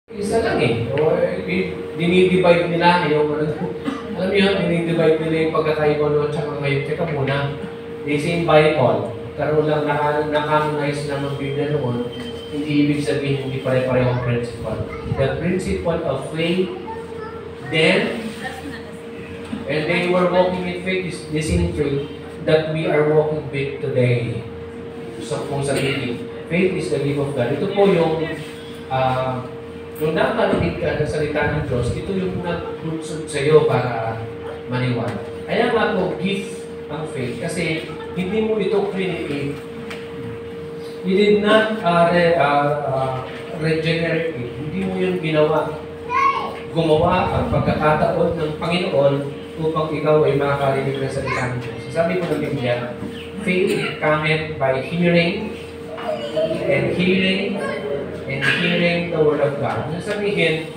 Isa lang eh. O, dinidivide nila yung ano. Alam niyo, dinidivide nila yung pagkakaiba noon tsaka ngayon. Teka muna, they say Bible. Karoon lang na-canonize na ng Biblia noon, hindi ibig sabihin hindi pare-parehong principle. The principle of faith, then, and they were walking in faith, is the same faith that we are walking with today. So kung sabihin, faith is the gift of God. Ito po yung nung nakarinig ka ng salita ng Diyos, ito yung nagbunsod sa iyo para maniwala. Kaya nga po, gift ang faith. Kasi hindi mo ito create. You did not regenerate it. Hindi mo yun ginawa. Gumawa ang pagkakataon ng Panginoon upang ikaw ay makakarinig ng salita ng Diyos. Sabi ko ng Biblia, faith cometh by hearing, and hearing the Word of God. Sabihin,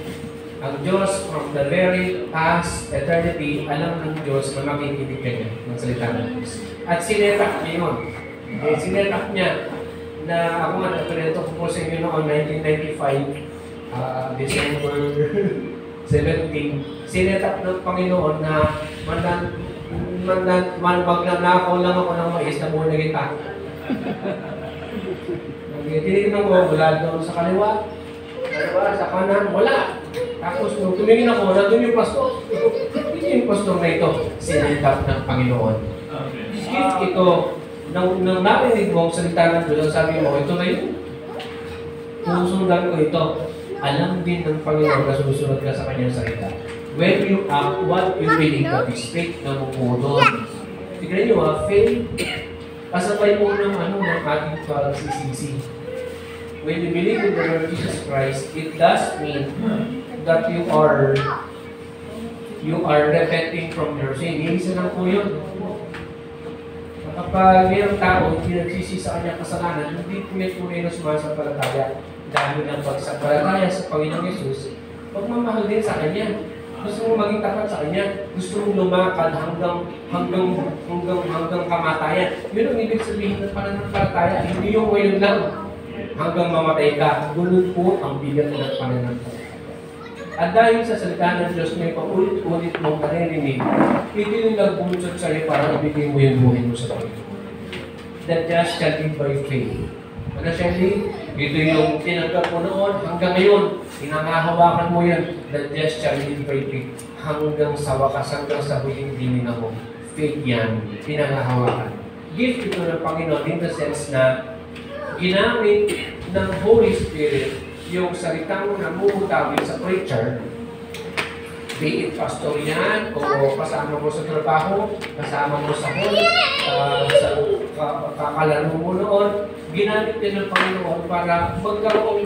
ang Diyos from the very past eternity, alam ng Diyos na makikinig ka niya ng salita ng Diyos. At sinetak niya yun. Sinetak niya na ako nga natunento ko po sa inyo noong 1995, December 17, sinetak ng Panginoon na magnanakaw lang ako ng mais na buwan na kita. Tinignan ko, wala doon sa kaliwa, sa kanan, wala. Tapos nung tumingin ako, nandun yung pastor. Ito yung pastor na ito, sinitap ng Panginoon. Gift ito, nang narinig mo ang salita ng Diyos, sabi mo, ito na yun. Kung sundan ko ito, alam din ng Panginoon na susunod ka sa kanyang salita. When you act, what you believe, that is faith na mukudon. Tignan nyo faith, kasabay po ng ating pagsisisi. When you believe in the Lord Jesus Christ, it does mean that you are repenting from your sin. Isa lang po yun. Kapag mayroong tao pinagsisi sa kanyang kasalanan, hindi po yan tunay na sumasampalataya dahil ng pagsampalataya sa Panginoong Yesus, pagmamahal din sa Kanya. Gusto mo maging tapat sa Kanya. Gusto mong lumakad hanggang kamatayan. Yun ang ibig sabihin ng pananampalataya. Hindi yung ngayon lang hanggang mamatay ka. Gulod po ang bigat ng pananampalataya. At dahil sa salita ng Diyos may paulit-ulit mong naririnig, ito yung nagbunsod sa iyo para ibigay mo yung buhay mo sa Panginoon. That just shall live by faith. Actually, ito yung tinanggap mo noon hanggang ngayon, pinangahawakan mo yan. That just shall live by faith. Hanggang sa wakas, hanggang sa huling dininga mo. Faith yan, pinangahawakan. Gift ito ng Panginoon in the sense na ginamit ng Holy Spirit yung salitang namumutawid sa preacher, be it pastor yan, o kasama mo sa trabaho, kasama mo sa hall, sa kakalaro mo noon, ginamit din ng Panginoon para magkaroon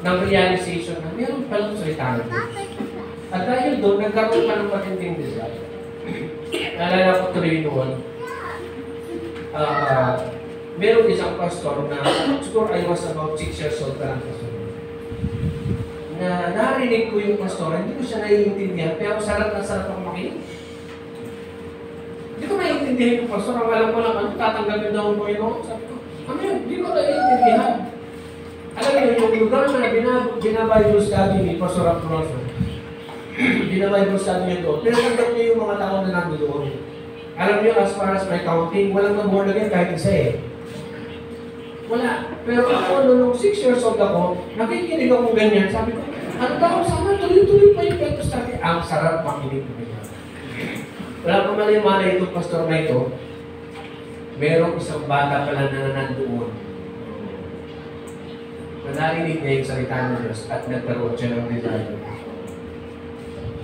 ng realization na meron palang salita ng Diyos. At dahil doon, nagkaroon pa ng matinding desire. Nalala ko tuloy noon, meron isang pastor na, siguro I was about 6 years old na pastor. Na narinig ko yung pastor, hindi ko siya naiintindihan, pero sarap na sarap ako makinig. Hindi ko naiintindihan yung pastor, ang alam ko lang, tatanggapin daw ang Panginoon. Sabi ko, hindi ko naiintindihan. Alam niyo, yung lugar na binabible study ni Pastor Apollo, binabible study niya doon, pinatanggap niya yung mga tao na nandoon. Alam niyo, as far as my counting, walang nabuhan na kahit isa eh. Wala. Pero ako, nung 6 years old ako, nakikinig ako ganyan. Sabi ko, ano daw, sana tuloy-tuloy pa yung kwento sa akin. Ang sarap makinig ko ganyan. Wala pa mali-mali itong pastor na ito. Merong isang bata pala na nandoon. Narinig niya yung salita ng Diyos at nagkaroon siya ng desire.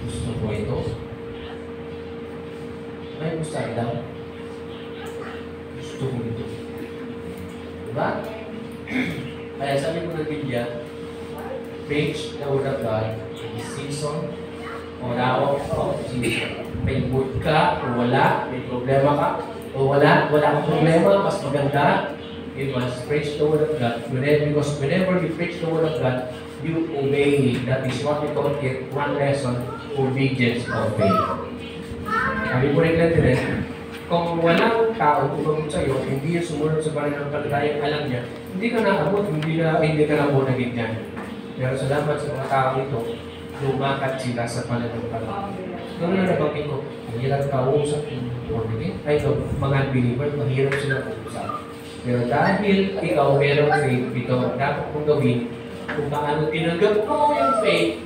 Gusto ko ito. May gusto daw. Gusto ko ito. Diba? Kaya sabi ko ng Biblia, preach the word of God in season or out of season. May mood ka o wala, may problema ka o wala kang problema, mas maganda. You must preach the word of God. Because whenever you preach the word of God, you obey. That is what we call it, one lesson, obedience of faith. Sabi mo rin natin, kung walang tao umabot sa iyo, hindi yung sumunod sa pananampalatayang alam niya, hindi ka nakabot, hindi ka na born again dyan. Pero salamat sa mga tao ito, lumakad sila sa pananampalataya. Noon na nabanggit ko, mahirap kausap yung ay no, mga unbeliever, mahirap sila kausap. Pero dahil ikaw merong faith, ito dapat mong gawin kung paano tinanggap mo yung faith,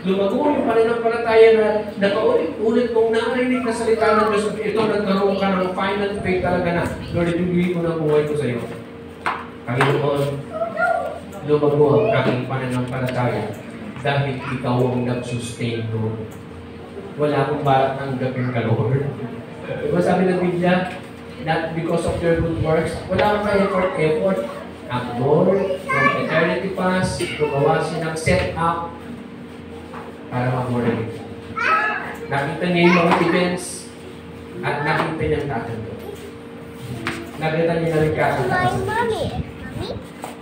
lumago yung pananampalataya na nakaulit-ulit mong narinig na salita ng Diyos. Ito, nagkaroon ka ng final faith talaga na, Lord, ibigay ko ng buhay ko sa iyo. Panginoon, lumago ang aking pananampalataya dahil ikaw ang nag-sustain doon. Wala akong barat ng gabing ka, Lord. Diba sabi ng Biblia, not because of your good works, wala kang effort. Ang Lord, from eternity past, gumawa siya ng set up para mag-worry. Nakita niya yung mga events at nakita niya ang tatanto. Nakita niya na rin kakatakas.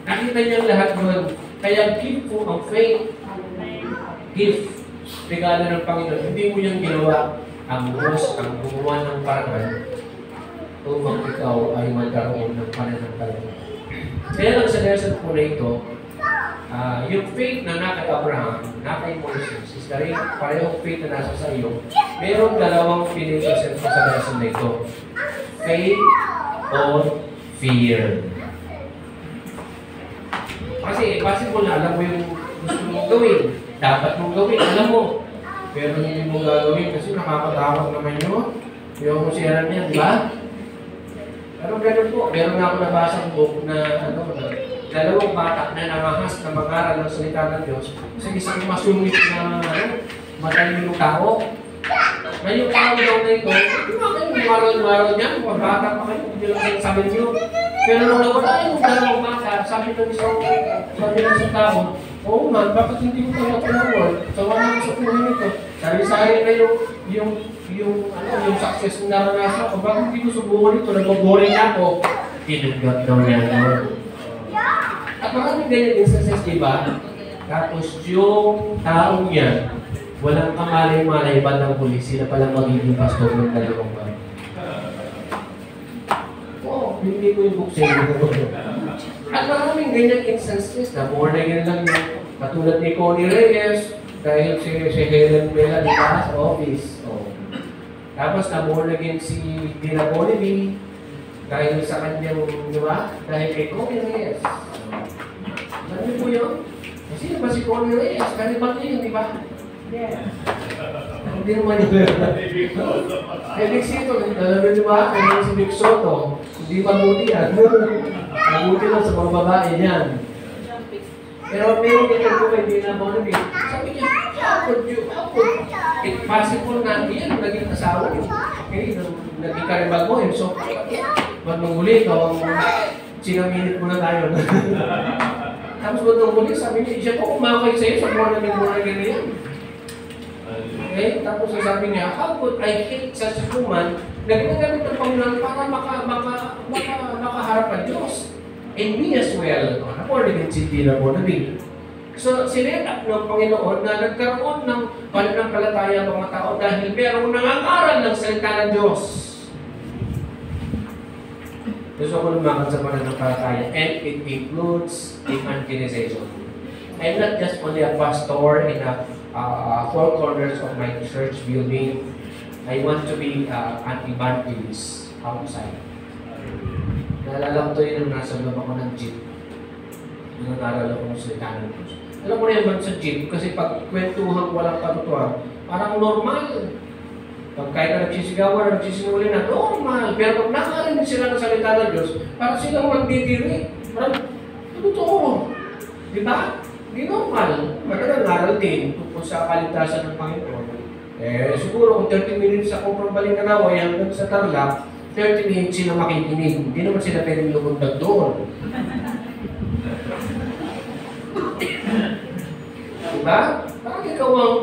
Nakita niya lahat doon. Kaya give po ang faith. Give. Regalo ng Panginoon. Hindi mo yung ginawa. Ang Diyos ang gumawa ng paraan upang ikaw ay magkaroon ng pananampalataya. Kaya lang sa lesson po na ito, yung faith na naka Abraham, naka Moses, is na rin parehong faith na nasa sa iyo. Mayroong dalawang feelings sa lesson na ito. Faith or fear. Kasi possible na alam mo yung gusto mong gawin. Dapat mong gawin, alam mo. Pero hindi mo gagawin kasi nakakatakot naman yun. Yung siyaran niya, di ba? Pero gano'n po, meron nga ako nabasang book na dalawang bata na namahas na mag-aral ng salita ng Diyos sa isang masungit na matalimong tao. Ngayon yung tao daw na ito, di ba kayo maral-maral niya, mga bata pa kayo, hindi lang sabi niyo. Pero nung nawala yung dalawang bata, sabi ng isang tao, oo man, bakit hindi mo tayo tinawag? Sawa na ako sa puno nito. Sari-sari na yung success na naranasan ko, bakit hindi ko subukan ito? Nag-boring ako. Tinagap daw niya naman. At maraming ganyan instances, di ba? Tapos yung taong yan, walang kamalay-malay ba ng pulis, sila palang magiging pastor ng dalawang ba? Oo, hindi ko yung buksin ko. At maraming ganyan instances na born again lang yun. Katulad ni Connie Reyes, dahil si Helen Bella di ba sa office. Oh. Tapos na born again si Dina Bonnevie, dahil sa kanyang, di ba? Dahil kay Connie Reyes. Alam niyo po yun? Sino ba si Connie Reyes? Kanibang niya, di ba? Yeah. Hindi naman yun. Kay Vic Soto, di ba? Kaya si Vic Soto, hindi mabuti yan. Mabuti lang sa mga babae niyan. Pero meron din ko kay Dina Bonnevie. Sabi niya, how could it possible na yan, naging asawa niyo. Okay, naging karibag mo yun. So, ba't nung huli, ikaw ang sinaminit mo na tayo. Tapos ba't nung huli, sabi niya, siya po umakay sa'yo sa born again yan. Okay, tapos sabi niya, how could I hate such a woman na ginagamit ng Panginoon para makaharap ang Diyos? And me as well, born again si Dina Bonnevie. So, sinetak ng Panginoon na nagkaroon ng pananampalataya ng mga tao dahil merong nangangaral ng salita ng Diyos. Gusto ko lumakad sa pananampalataya, and it includes evangelization. I'm not just only a pastor in four corners of my church building. I want to be an evangelist outside. Naalala ko ito yun nung nasa loob ako ng jeep. Nung naral ako ng salita ng Diyos. Alam mo na naman sa jeep, kasi pag kwentuhan walang patutuan, parang normal. Pag kahit na nagsisigawan, nagsisinuli na, normal. Pero pag nakarinig sila ng salita ng Diyos, parang silang magdidiri. Parang, totoo. Di ba? Di normal. Matagal naral din tungkol sa kaligtasan ng Panginoon. Siguro kung 30 minutes ako from Balinganawa hanggang sa Tarlac, 30 minutes sila makikinig. Hindi naman sila pwedeng lumundag doon. Diba? Parang ikaw ang...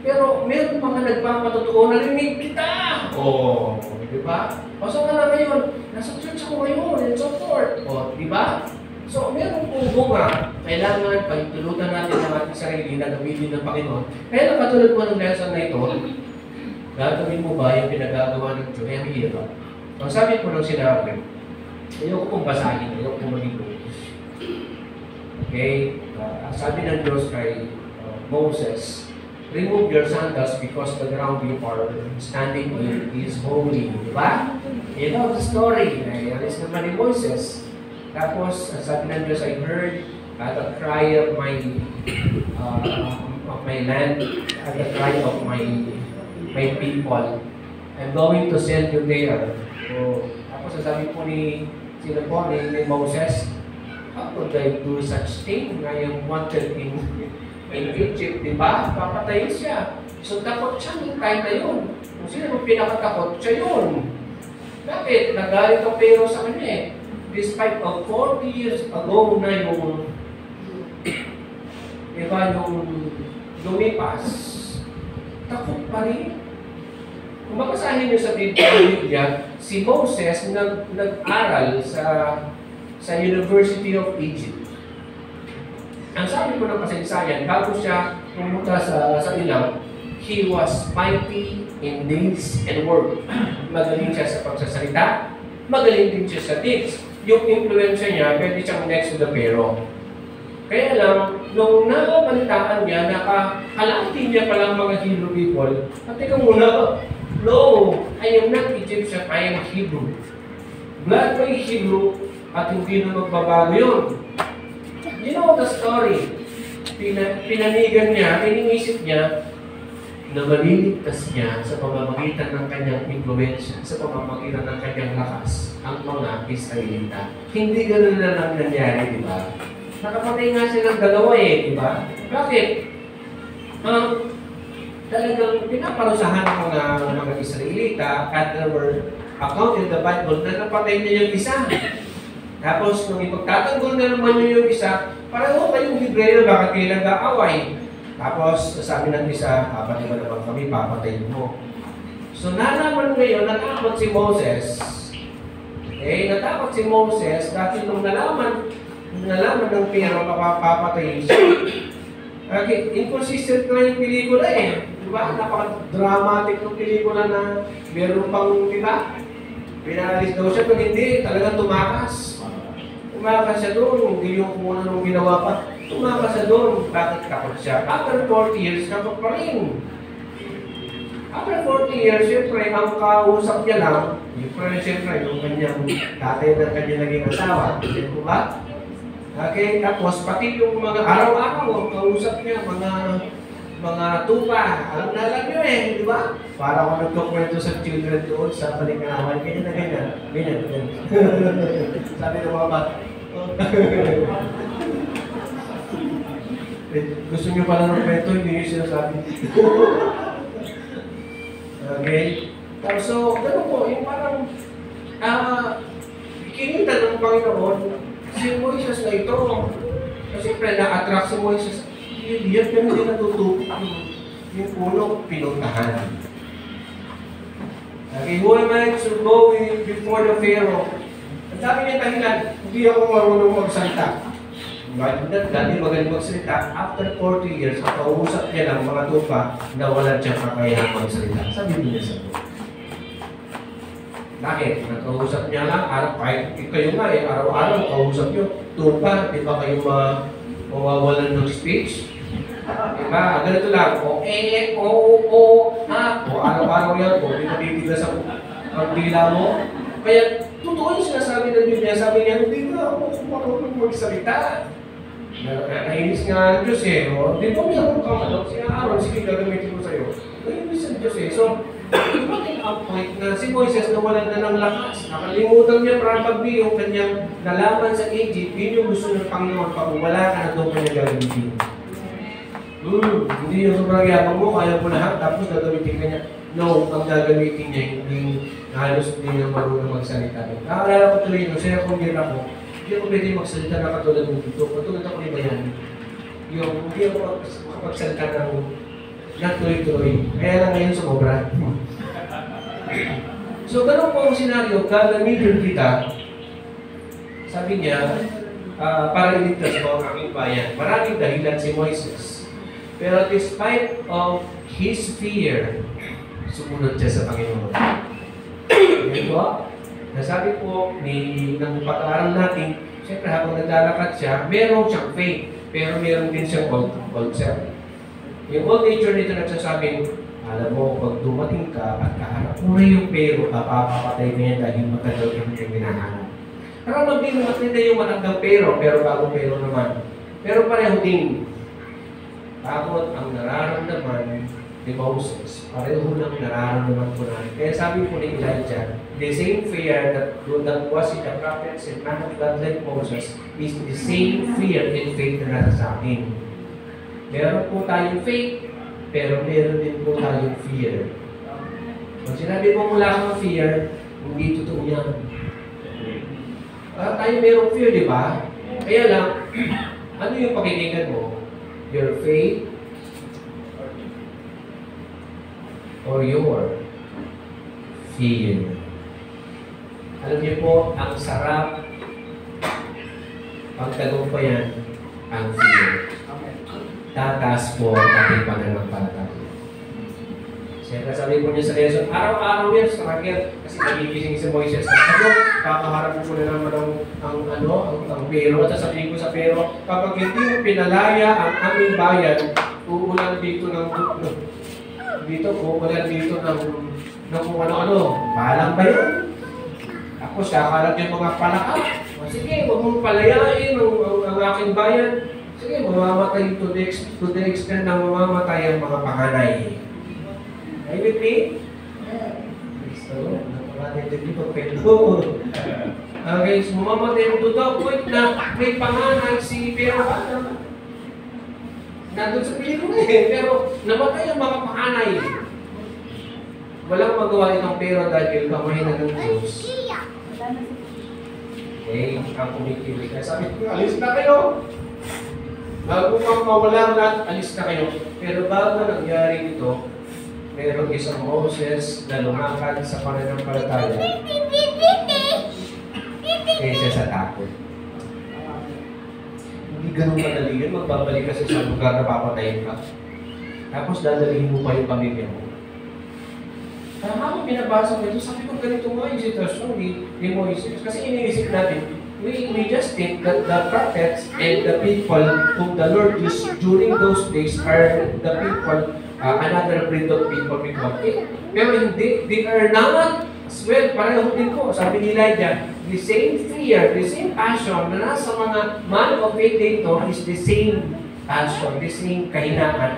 Pero meron mga nagpapatotoo, narinig kita! Oh, diba? O so nga na ngayon, nasa church ako ngayon, and so forth. O, diba? So, meron pong bunga, kailangan pagtulutan natin ang ating sarili na gamitin ng Panginoon. Kaya katulad mo ng lesson na ito, gagawin mo ba yung pinagagawa ng Diyos? Ang hirap. Ang sabi ko nung sinabi, ayoko kong basahin, ayoko kong maging bukas. Okay? sabi ng Diyos kay Moses, remove your sandals because the ground you are standing in is holy. Diba? You know the story. Alis naman ni Moses. Tapos, sabi ng Diyos, I heard the cry of my land, the cry of my people. I'm going to send you there. So, tapos sabi po ni Moses, how could I do such thing? I am wanted in Egypt, di ba? Papatayin siya. So, takot siya yung time na yun. Kung sino yung pinakatakot, siya yun. Bakit? Nagalit ang pero sa kanya eh. Despite of 40 years ago na yung diba, yung lumipas, takot pa rin. Kung mabasahin niyo sa Biblia, si Moses nag-aral sa University of Egypt. Ang sabi ko ng kasaysayan, bago siya pumunta sa ilaw, he was mighty in deeds and work. Magaling siya sa pagsasalita, magaling din siya sa deeds. Yung influensya niya, pwede siyang next to the Pharaoh. Kaya lang, nung nabalitaan niya, nakakalati niya palang mga Hebrew people, at teka muna, no, I am not Egyptian, I am Hebrew. Blood by Hebrew, at hindi na magbabago yun. You know the story. Pinanigan niya, iniisip niya, na maliligtas niya sa pamamagitan ng kanyang influensya, sa pamamagitan ng kanyang lakas, ang mga Israelita. Hindi ganun na lang nangyari, di ba? Nakapatay nga silang dalawa eh, di ba? Bakit? Talagang pinaparusahan ng mga Israelita at there were account in the Bible na napatay niya yung isa. Tapos, nung ipagtatanggol na naman niyo yung isa, parang kayong Hebreo, bakit kayo nag-aaway? Tapos, sabi ng isa, pati ba naman kami, papatayin mo. So, nalaman ngayon, natakot si Moses. Natakot si Moses dahil nung nalaman ng Pharaoh papatayin siya. Okay, inconsistent na yung pelikula eh. Diba? Napaka-dramatic ng pelikula na meron pang, diba? Pinalis daw siya, pero hindi, talagang tumakas. Tumakas siya doon, hindi yung kung ano nung ginawa pa. Tumakas siya doon, bakit takot siya? After 40 years, takot pa rin. After 40 years, siyempre, ang kausap niya lang, siyempre, yung kanyang tatay ng kanyang naging asawa. Diba? Okay, tapos pati yung mga araw-araw, ang kausap niya, mga tupa. Alam nyo eh, di ba? Para ako nagkukwento sa children doon sa Balinganawan, ganyan na ganyan. Ganyan. Sabi ng mga bata, gusto nyo pala ng kwento, hindi nyo sinasabi. Okay? So, gano'n po, yung parang, kinita ng Panginoon, si Moises na ito. Kasi na-attract si Moises. Yan, pero hindi natutupok yung puno, pinuntahan. Okay, who am I to go before the Pharaoh? Ang sabi niya dahilan, hindi ako marunong magsalita. Dati magaling magsalita, after 40 years, kausap niya lang mga tupa na wala siyang kakayahan magsalita. Sabi niya sa buhay. Bakit? Nakausap niya lang, kahit kayo nga eh, araw-araw kausap niyo, tupa, di ba kayo mawawalan ng speech? Diba? Ganito lang, araw-araw yan, hindi natitigas ang dila mo. Kaya, totoo yung sinasabi ng Biblia, sabi niya, hindi na ako marunong magsalita. Nainis nga ang Diyos eh. Di ba meron kang ano, Aaron, sige, gagamitin ko sa'yo. Nainis ang Diyos eh. So, dumating ang point na si Moises nawalan na ng lakas. Nakalimutan niya probably yung kanyang nalaman sa Egypt, yun yung gusto ng Panginoon, pag wala ka na doon kanya gagamitin. Hindi yung sobrang yabang mo, kaya mo lahat, tapos gagamitin ka niya. No, ang gagamitin niya, hindi halos hindi na marunong magsalita. Nakalala ko tuloy nung siya kung din ako, hindi ako pwede magsalita na katulad mo dito. Katulad ako ni Bayan. Yung hindi ako makapagsalita ng tuloy-tuloy. Kaya lang ngayon sumobra. So, ganun po ang senaryo, gagamitin kita, sabi niya, para iligtas mo ang aking bayan. Maraming dahilan si Moises. Pero despite of his fear, sumunod siya sa Panginoon. Diba? Nasabi po ng pag-aaral natin, siyempre habang naglalakad siya, meron siyang faith. pero meron din siyang old self. Yung old nature nito nagsasabing, alam mo, pag dumating ka at kaharap mo na yung pero, papapatay ka niya dahil matagal ka na yung hinahanap. Pero maging matindi yung matandang pero bagong pero naman. Pero pareho din. Takot ang nararamdaman ni Moses, pareho lang nararamdaman ko natin. Kaya sabi po ni Elijah, the same fear that was in the prophets and man of God like Moses is the same fear and faith na nasa sa atin. Meron po tayong faith, pero meron din po tayong fear. Pag sinabi mo wala kang fear, hindi totoo yan. Tayo merong fear, di ba? Kaya lang, ano yung pakikinggan mo? Your faith or your fear? Alam niyo po, ang sarap pagtagumpayan ang fear. Tataas po ang ating pananampalataya. Siyempre, sabi po niya sa lesson, araw-araw yan sa kanya, kasi nagigising si Moises. Ako, kakaharap ko na naman ang pero. At sasabihin ko sa pero, kapag hindi mo pinalaya ang aming bayan, uulan dito ng kung ano-ano. Balang ba yun? Tapos, kakalat yung mga palaka. O sige, huwag mong palayain ang aking bayan. Sige, mamamatay to the extent na mamamatay ang mga panganay. Are you with me? So, napakatid dito, pero. Okay, so mamamatay mo to the point na may panganay si pero nandun sa pelikula pero namatay ang mga panganay. Walang magawa itong pero dahil kamay na ng Diyos. Okay, ang kumikilig. Kaya sabi ko, alis na kayo! Bago pang mawala lahat, alis na kayo. Pero bago nangyari ito, mayroong isang Moses na lumakad sa pananampalataya kaysa sa takot. Hindi ganun madali yun. Magbabalik kasi sa lugar na papatayin ka. Tapos dadalhin mo pa yung pamilya mo. Kaya habang binabasa ko ito, sabi ko ganito nga yung sitwasyon ni Moises. Kasi iniisip natin, we just think that the prophets and the people whom the Lord used during those days are the people, another breed of people with God. Pero hindi, they are not as well. Pareho din po, sabi ni Elijah, the same fear, the same passion na nasa mga man of faith dito is the same passion, the same kahinaan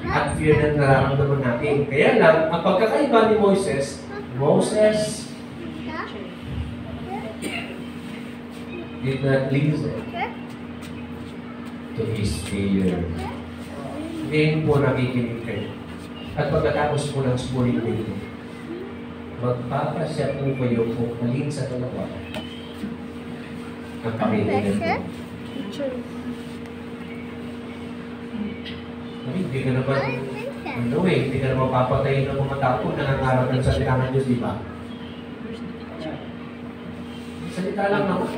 at fear na nararamdaman natin. Kaya lang, ang pagkakaiba ni Moses did not listen to his fear. Ngayon po nakikinig kayo. At pagkatapos po ng suburin dito, magpapasya po kayo kung alin sa dalawa ang pakinggan. Hindi ka naman, hindi ka naman papatayin ng mga tao kung nangangarap ng salita ng Diyos, di ba? Salita lang naman.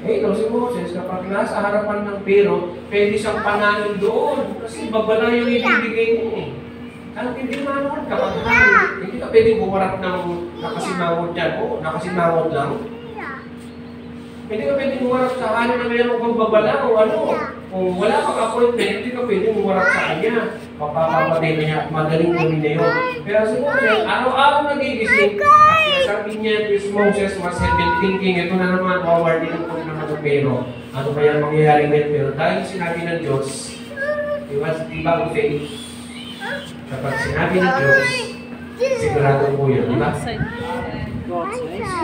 Ito si Moses, kapag nasa harapan ng pero, pwede siyang pananin doon. Kasi babala yung ibibigay niya eh. Ang hindi naman kapag hindi ka pwedeng bumarap ng nakasimawod dyan. Oo, nakasimawod lang. Hindi ka pwedeng bumarap sa kanya na mayroon kang babala o ano. Kung wala kang appointment, hindi ka pwedeng bumarap sa kanya. Papapapatay na niya at magaling gawin na yun. Pero si Moses, araw-araw nagigising. At sabi niya, this Moses must have been thinking, ito na naman, forward din ko naman ito pero. Ano kaya mangyayari ngayon? Pero dahil sinabi ng Diyos, diba ang faith? Kapag sinabi ng Diyos, sigurado po yun, diba?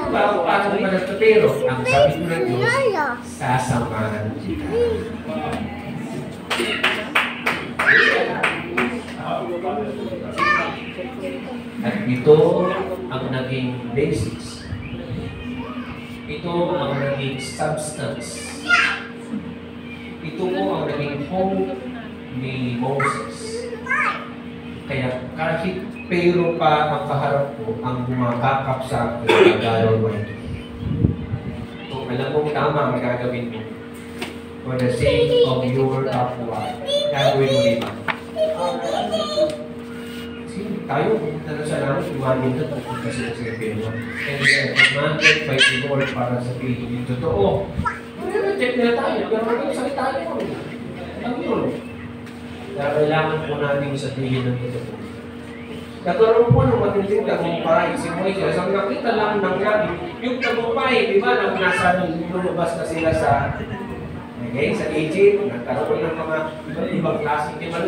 Paano ba na ito pero? Ang sabi ko ng Diyos, sasamahan kita. At ito ang naging basics. Ito ang naging substance. Ito po ang naging home ni Moses. Kaya kahit pero pa ang kaharap ko, ang bumakakap sa akin, nagagawa mo ito. Kung alam mong tama ang gagawin mo, for the sake of your kapwa, gagawin mo dito. Tayo, pumunta na sa namin, imanin na pupunta sila sa Pino. And commanded by the Lord para sa Pino. Yung totoo. Reject nila tayo, pero ano salita niyo? Ang yun. Kaya kailangan po natin sabihin ng totoo. Nagkaroon po ng matinding tagumpay. Si Moises, ang nakita lang ng nabi, yung tagumpay, di ba, nang nasa lumabas na sila sa Egypt, nagkaroon ng mga ibang klaseng, di ba,